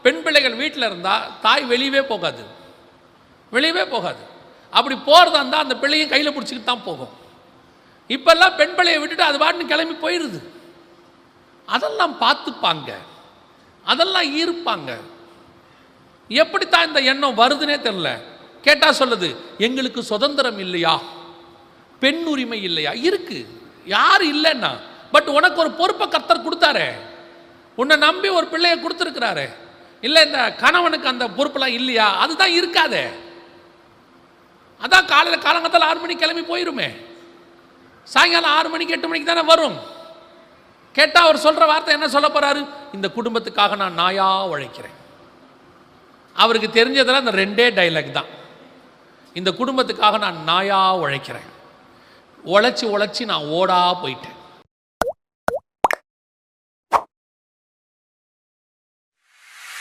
பெண் பிள்ளைகள் வீட்டில் இருந்தால் தாய் வெளியவே போகாது, வெளியவே போகாது. அப்படி போகிறதா இருந்தால் அந்த பிள்ளையும் கையில் பிடிச்சிக்கிட்டு தான் போகும். இப்பெல்லாம் பெண் பிள்ளையை விட்டுட்டு அது பாட்டுன்னு கிளம்பி போயிடுது. அதெல்லாம் பார்த்துப்பாங்க, அதெல்லாம் இருப்பாங்க. எப்படித்தான் இந்த எண்ணம் வருதுன்னே தெரியல. கேட்டால் சொல்லுது, எங்களுக்கு சுதந்திரம் இல்லையா, பெண் உரிமை இல்லையா? இருக்கு, யார் இல்லைன்னா. பட் உனக்கு ஒரு பொறுப்பை கர்த்தர் கொடுத்தாரே, உன்னை நம்பி ஒரு பிள்ளையை கொடுத்துருக்கிறாரு. இல்லை இந்த கணவனுக்கு அந்த பொறுப்பெல்லாம் இல்லையா? அதுதான் இருக்காதே. அதான் காலையில் காலங்கத்தால் 6 மணிக்கு கிளம்பி போயிருமே, சாயங்காலம் 6 மணிக்கு 8 மணிக்கு தானே வரும். கேட்டால் அவர் சொல்கிற வார்த்தை என்ன சொல்ல போகிறாரு? இந்த குடும்பத்துக்காக நான் நாயா உழைக்கிறேன். அவருக்கு தெரிஞ்சதெல்லாம் இந்த 2 டைலாக் தான். இந்த குடும்பத்துக்காக நான் நாயா உழைக்கிறேன், உழைச்சி நான் ஓடா போயிட்டேன்.